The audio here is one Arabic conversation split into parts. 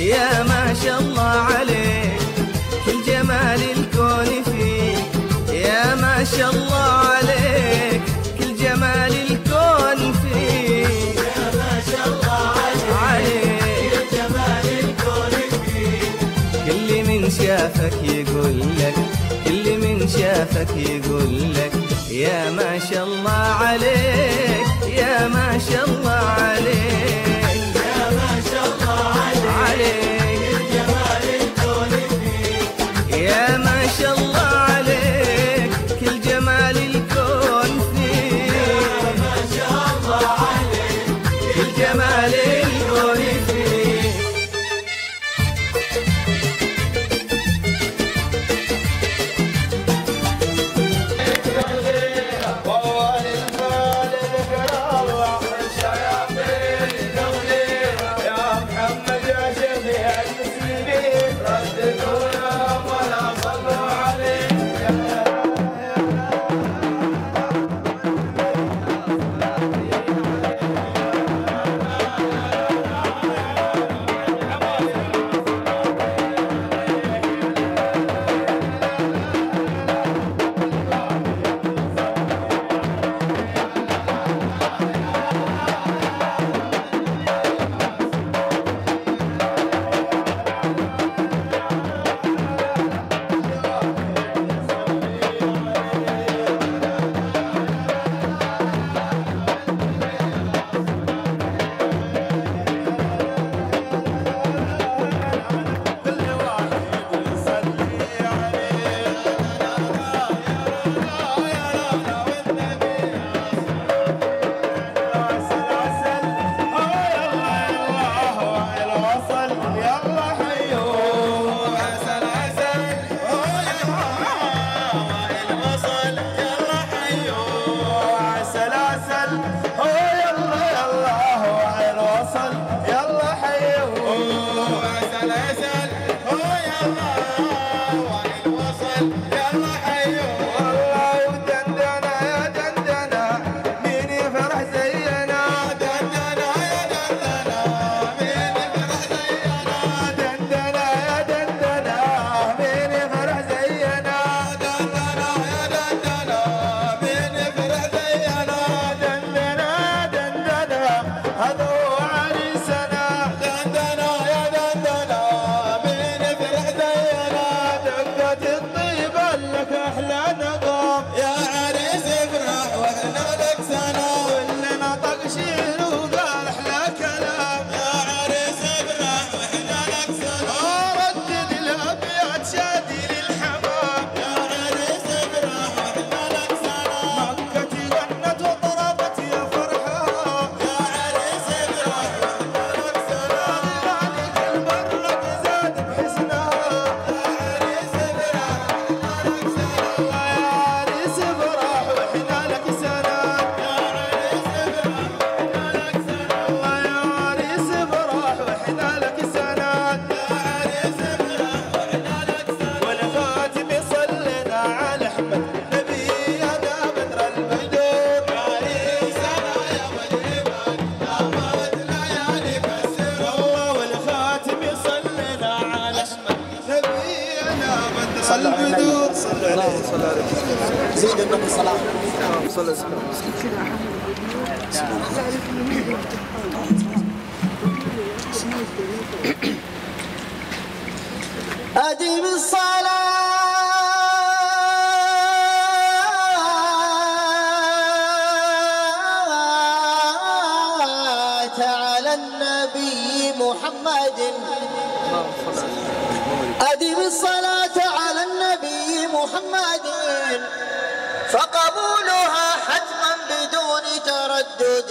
يا ما شاء الله عليك كل جمال الكون فيك، يا ما شاء الله عليك كل جمال الكون فيك، يا ما شاء الله عليك كل جمال الكون فيك. كل من شافك يقول لك، كل من شافك يقول لك يا ما شاء الله عليك، يا ما شاء الله عليك، يا ما شاء الله عليك كل جمال الكون فيك. يا ما شاء الله عليك كل جمال الكون فيك، يا ما شاء الله عليك كل جمال الكون فيك. زيد النبي صلاة أديم الصلاة على النبي محمد، أديم الصلاة على النبي محمد، فقبولها حتما بدون تردد.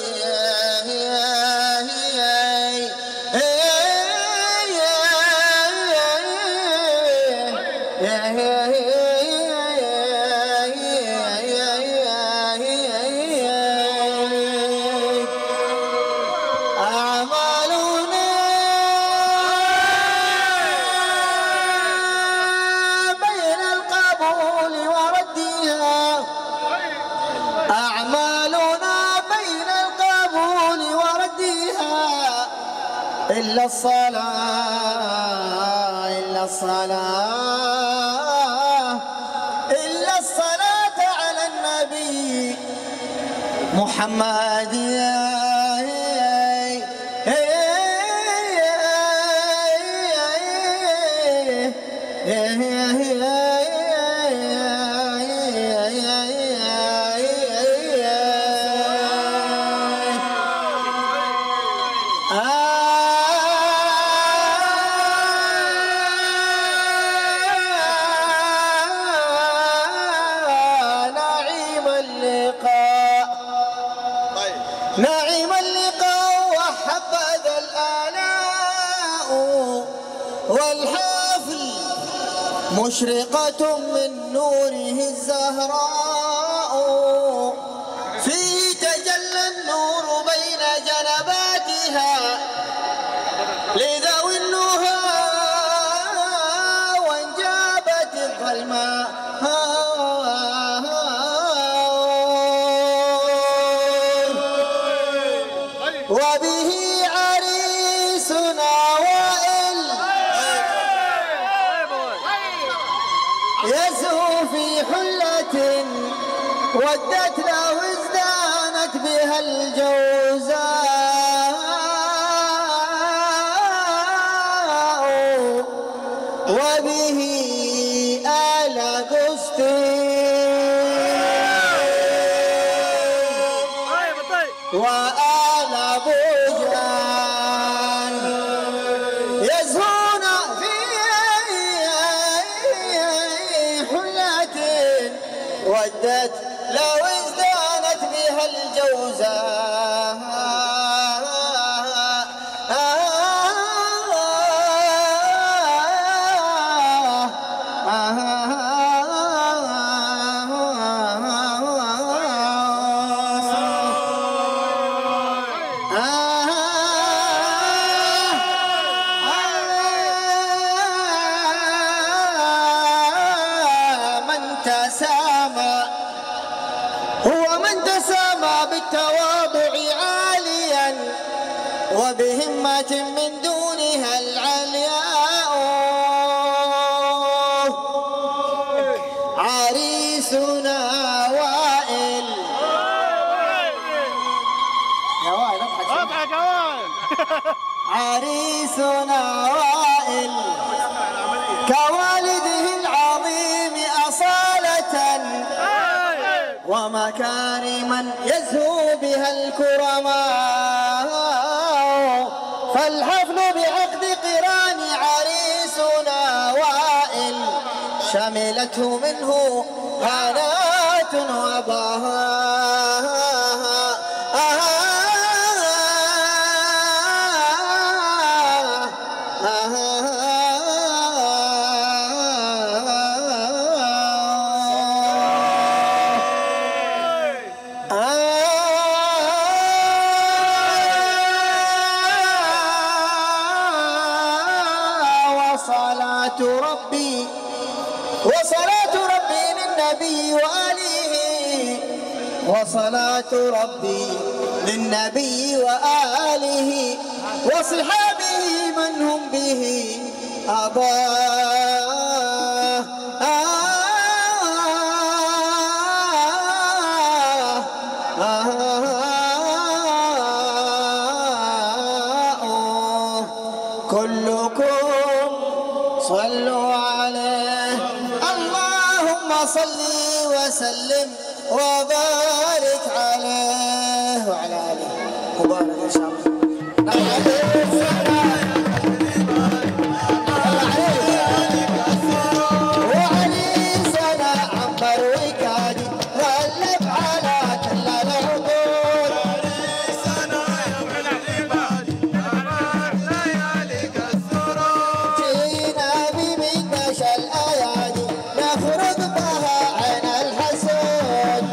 أعمالنا بين القبول وردها إلا الصلاة إلا الصلاة إلا الصلاة على النبي محمد. نعيم اللقاء وحبذا الآلاء والحافل مشرقة من نوره الزهراء فيه تجلى النور بين جنباتها لذوي النهى وانجابت الظلماء وبه عريسنا وائل يزهو في حلة ودت له ازدانت بها الجوزاء وبه آل وآل بوجان يزهون في حلة ودت لو ازدانت بها الجوزاء هو من تسامى بالتواضع عاليا وبهمة من دونها العلياء عريسنا وائل. يا وائل اضحك عريسنا وائل كوالده العظيم أصالة ومكارما يزهو بها الكرماء فالحفل بعقد قران عريسنا وائل شملته منه هنات وبهاء وصلاة ربي للنبي وآله وصلاة ربي للنبي وآله وصحابه من هم به أضاء كلكم صلوا عليه اللهم صل وسلم وبارك عليه وعلى آله مبارك إن شاء الله. نخرج بها عين الحسود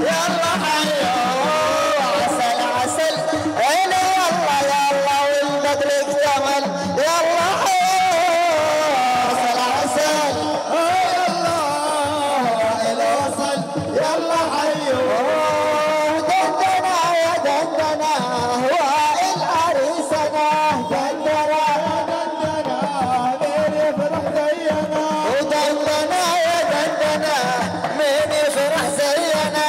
يلا حيو عسل عسل عيني يلا والبدر اكتمل يلا حيو عسل عسل يلا الوصل يلا حيو دندنا يا دندنا وائل عريسنا دندنا مين يفرح زينا ودندنا يا دندنا مين يفرح زينا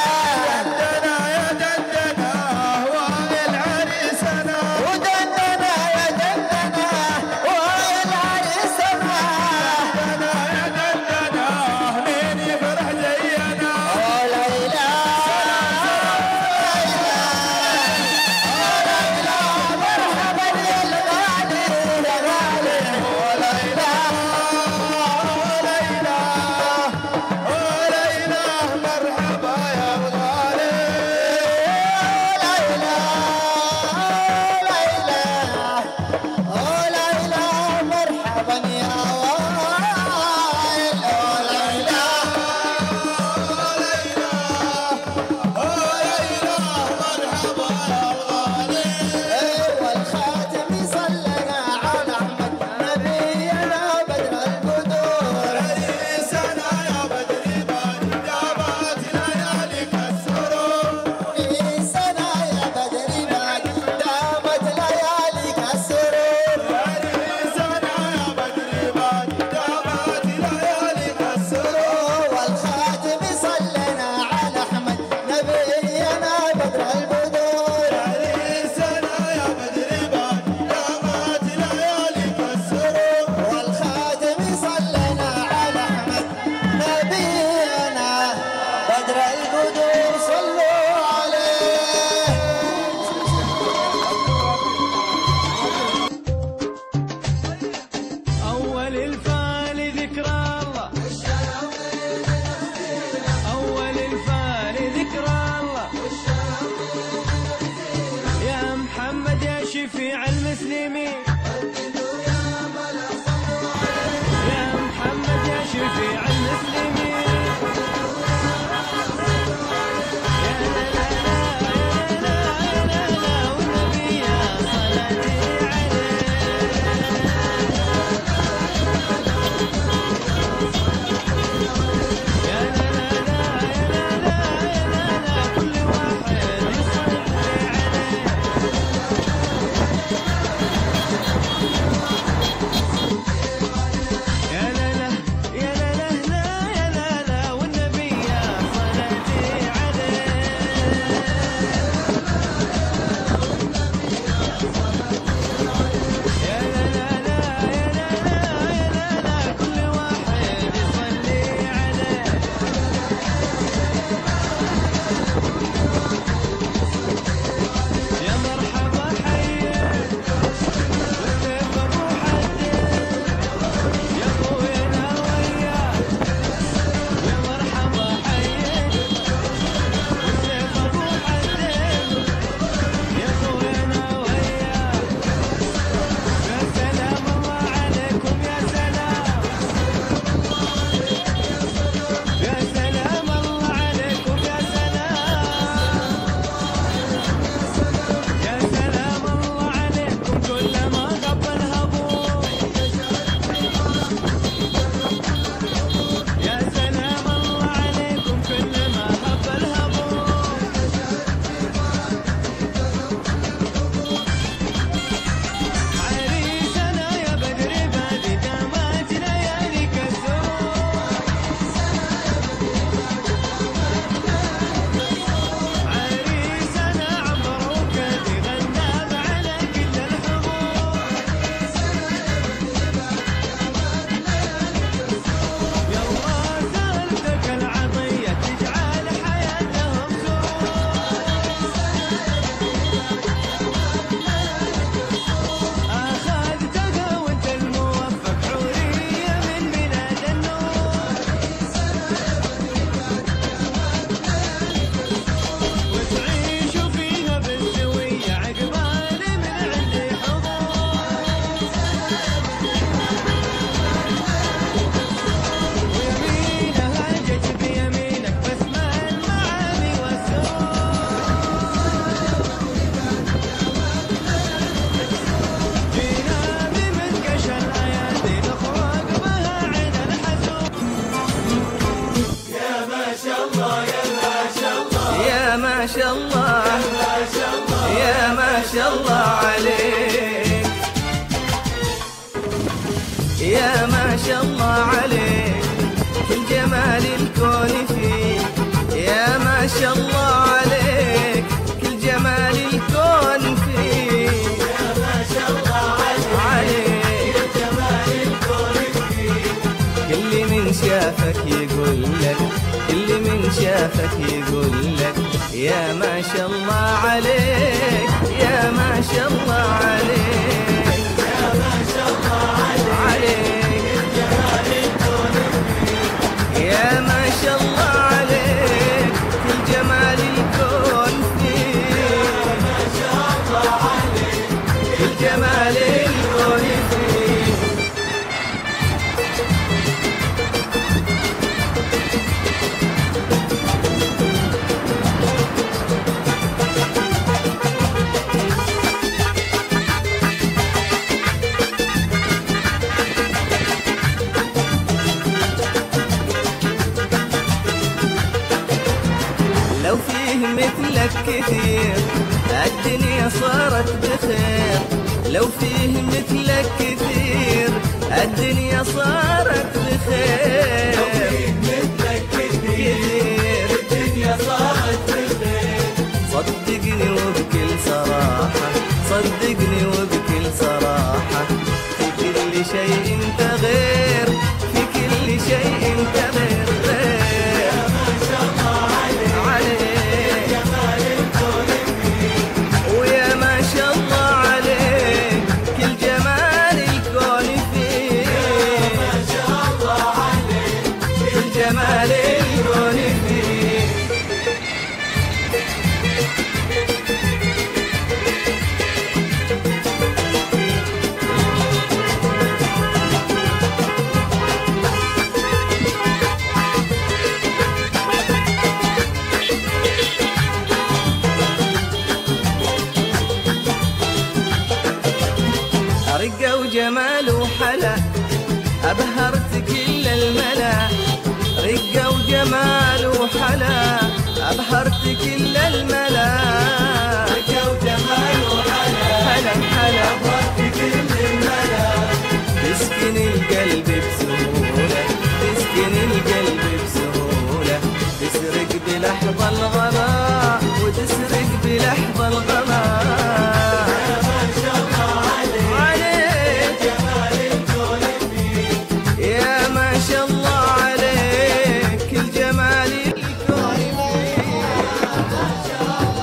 ما شاء الله يا ما شاء الله عليك، يا ما شاء الله عليك، كل جمال الكون فيك، يا ما شاء الله عليك، كل جمال الكون فيك، يا ما شاء الله عليك كل جمال الكون فيك. كل من شافك يقول لك، كل من شافك يقول لك يا ما شاء الله عليك، يا ما شاء الله عليك، يا ما شاء الله عليك، جمال الكون فيك. يا ما شاء الله عليك، كل جمال الكون فيك، ما شاء الله عليك كل جمال الكون فيك. لو فيه مثلك كثير الدنيا صارت بخير، لو فيه مثلك كثير الدنيا صارت بخير، لو فيك مثلك كثير الدنيا صارت بخير. صدقني وبكل صراحة، صدقني وبكل صراحة، في كل شيء انت غير، في كل شيء انت غير غير، يا ما شاء الله عليك جمال الكون فيك. ويا ما شاء الله عليك، كل جمال الكون فيك، ما شاء الله عليك كل جمال الكون فيك. رقة وجمال وحلا أبهرت كل الملا، رقة وجمال وحلا أبهرت كل الملا، رقة وجمال وحلا حلا حلا أبهرت كل الملا. تسكن القلب بسهولة، تسكن القلب بسهولة، تسرق بلحظة الغلا وتسرق بلحظة الغلا، يا ما شاء الله عليك جمال الكون فيك. يا ما شاء الله عليك، كل جمال الكون ما شاء الله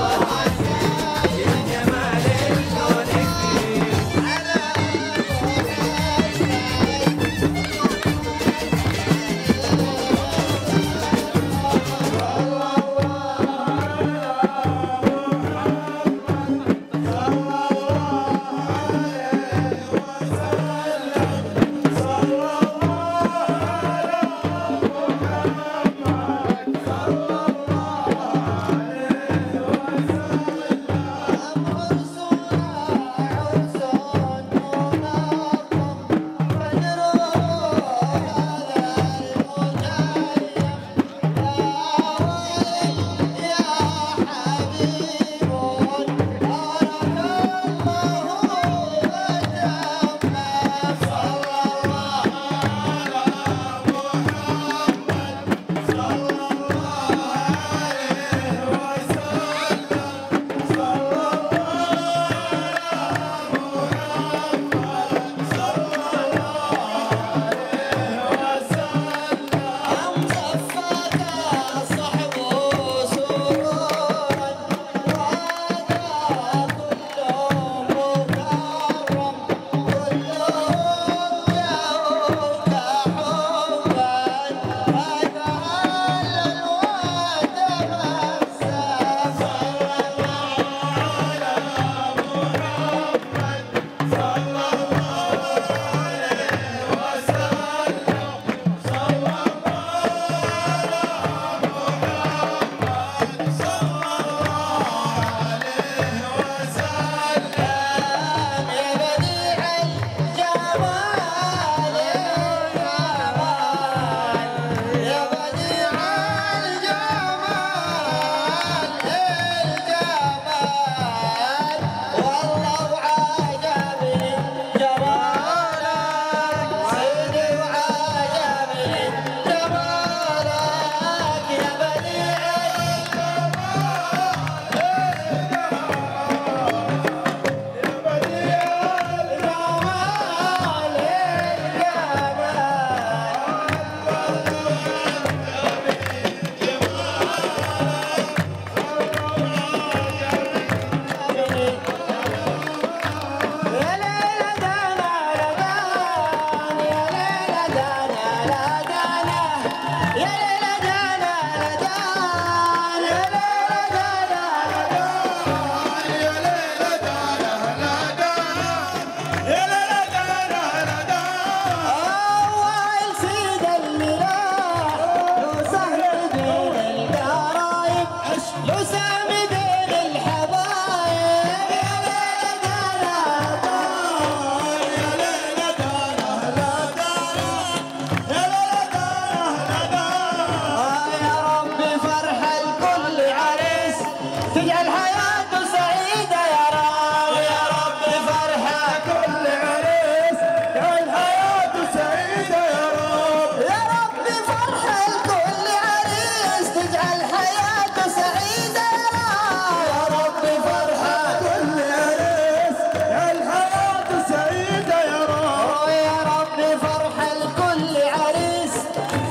تجعل حياته سعيدة يا رب. يا رب فرحة كل عريس جعل حياته سعيدة يا رب. يا رب فرحة لكل عريس تجعل حياته سعيدة يا رب. يا رب فرحة كل عريس جعل حياته سعيدة يا رب. يا رب فرحة لكل عريس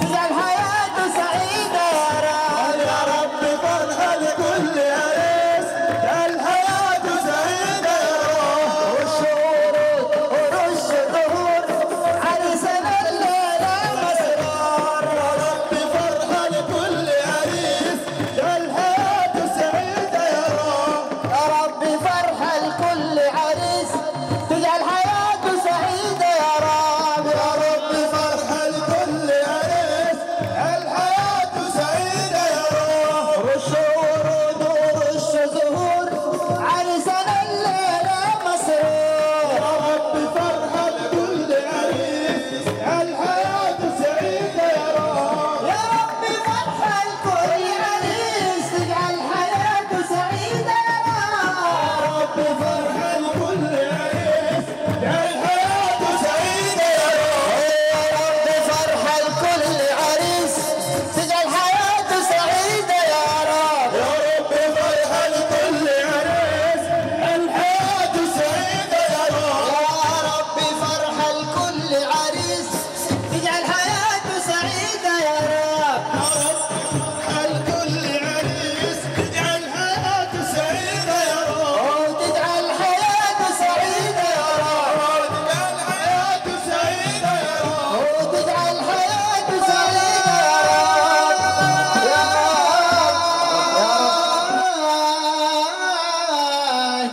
تجعل حياته سعيدة يا رب. يا رب فرحة لكل عريس جعل حياته سعيدة يا رب. والشهور ورش ظهور عريسنا الليلة مسرور. يا رب فرحة لكل عريس جعل حياته سعيدة يا رب. يا رب فرحة لكل عريس تجعل حياته سعيدة يا رب. يا رب فرحة لكل عريس جعل حياته سعيدة يا رب. رش ورود ورش زهور عريسنا الليلة مسرور. يا رب فرحة لكل عريس جعل حياته سعيدة يا رب. يا رب فرحة لكل عريس تجعل حياته سعيدة يا رب. رب فرحة لكل عريس جعل حياته سعيدة يا رب. يا رب فرحة لكل عريس تجعل حياته سعيدة يا رب. يا رب فرحة لكل عريس جعل حياته سعيدة يا رب. يا رب فرحة لكل عريس تجعل حياته سعيدة يا رب. فرحة لكل عريس جعل حياته سعيدة يا رب. وتجعل حياته سعيدة يا رب. جعل حياته سعيدة يا رب. وتجعل حياته سعيدة يا رب.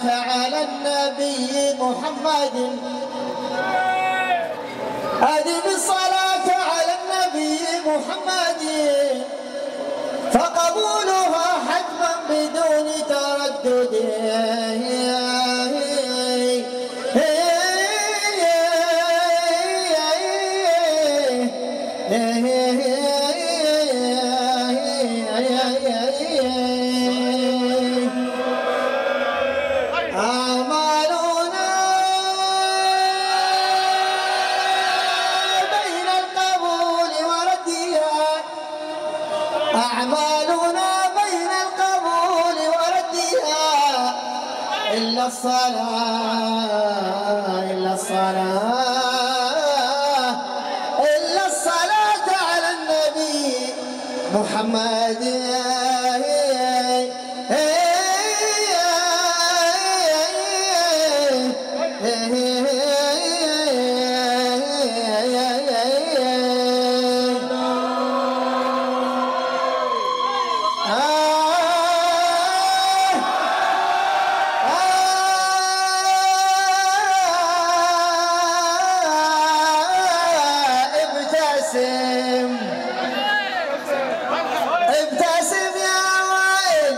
تعالى النبي محمد أدم الصلاة على النبي محمد فقبولها حتما بدون تردد. أعمالنا بين القبول وردها. أعمالنا بين القبول وردها إلا الصلاة إلا الصلاة إلا الصلاة على النبي محمد. ابتسم ابتسم يا ويل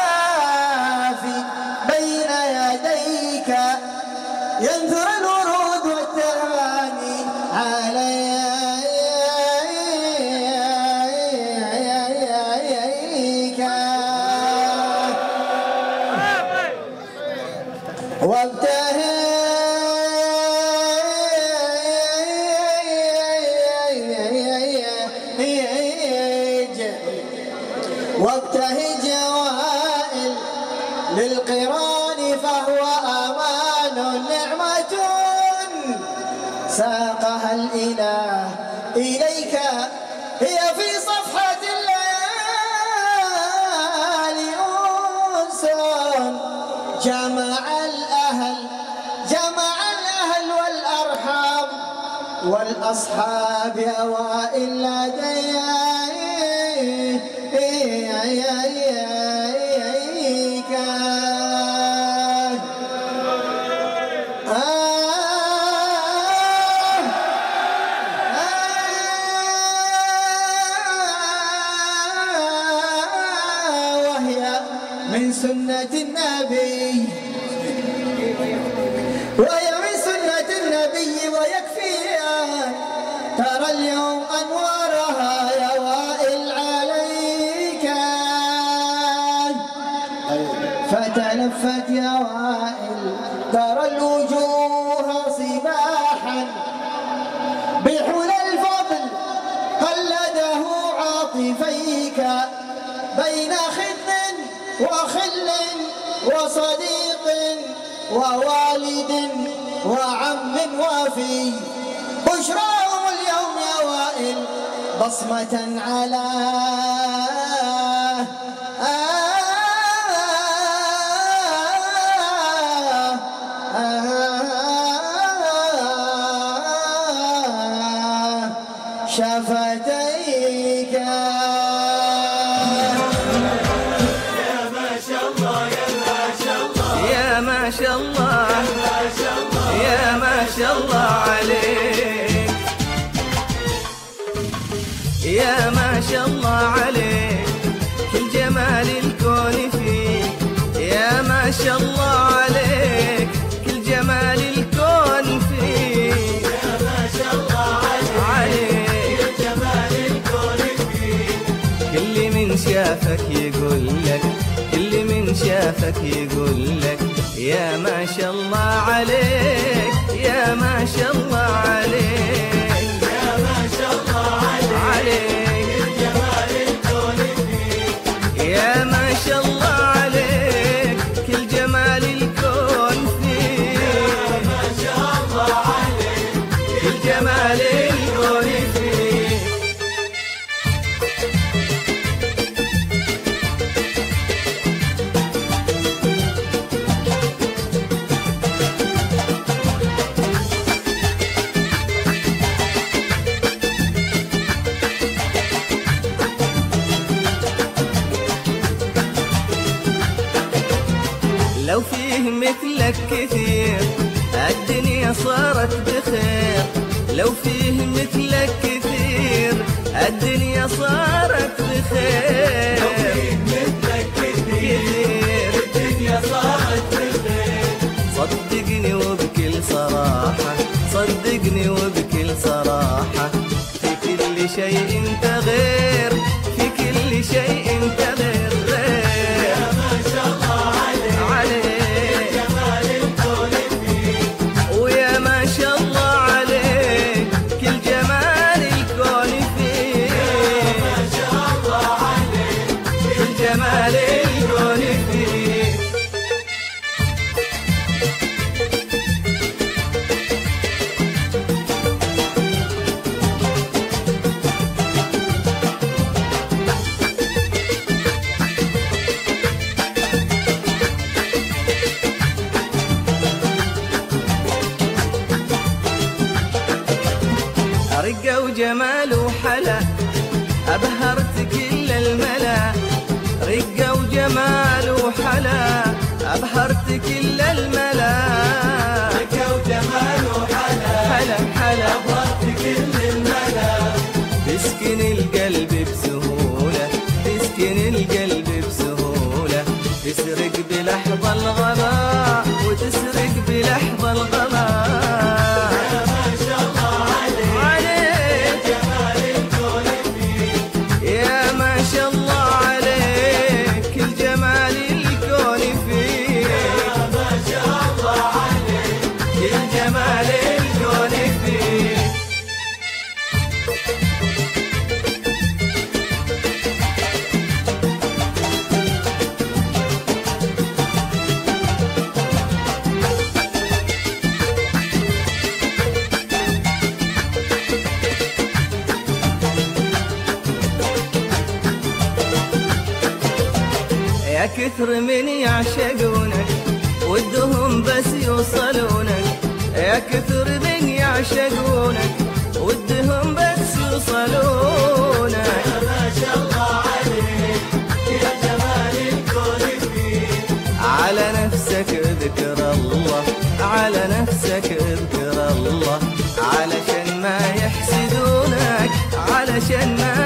للعفافي بين يديك ينثر الورود والتهاني عليك وابتهج وائل للقران فهو امان نعمة ساقها الاله اليك هي في صفحة الليالي انس جمع الاهل والارحام والاصحاب اوائل لديك وهي من سنة النبي ويكفي ترى اليوم أنوارها لفت يا وائل ترى الوجوه صباحا بحلى الفضل قلده عاطفيك بين خذ وخل وصديق ووالد وعم وفي بشراهم اليوم يا وائل بصمة على شفتيك. يا ما شاء الله يا ما شاء الله يا ما شاء الله يا ما شاء الله عليك، يا ما شاء الله عليك كل جمال الكون فيك، يا ما شاء الله عليك كل جمال الكون فيك، يا ما شاء الله عليك كل جمال الكون فيك. كل من شافك يقول لك، كل من شافك يقول لك يا ما شاء الله عليك، يا ما شاء الله عليك، يا ما شاء الله عليك جمال الكون فيك، يا ما شاء الله عليك كل جمال الكون فيك، يا ما شاء الله عليك كل جمال الكون فيك. لو فيه مثلك كثير الدنيا صارت بخير، لو فيه مثلك كثير الدنيا صارت بخير، لو فيه مثلك كثير الدنيا صارت بخير. صدقني وبكل صراحة، صدقني وبكل صراحة في كل شيء انت غير، في كل شيء انت غير غير. يا ما شاء الله عليك جمال الكون فيك، ويا ما شاء الله عليك كل جمال الكون فيك، يا ما شاء الله عليك كل جمال الكون فيك. رقة وجمال وحلا أبهرت كل الملا، رقة وجمال وحلا أبهرت كل الملا، رقة وجمال وحلا حلا حلا أبهرت كل الملا. تسكن القلب بسهولة، تسكن القلب بسهولة، تسرق بلحظة الغلا وتسرق بلحظة الغلا. يا كثر من يعشقونك ودهم بس يوصلونك، يا كثر من يعشقونك ودهم بس يوصلونك. يا ما شاء الله عليك يا جمال الكون فيك، على نفسك اذكر الله، على نفسك اذكر الله علشان ما يحسدونك، علشان ما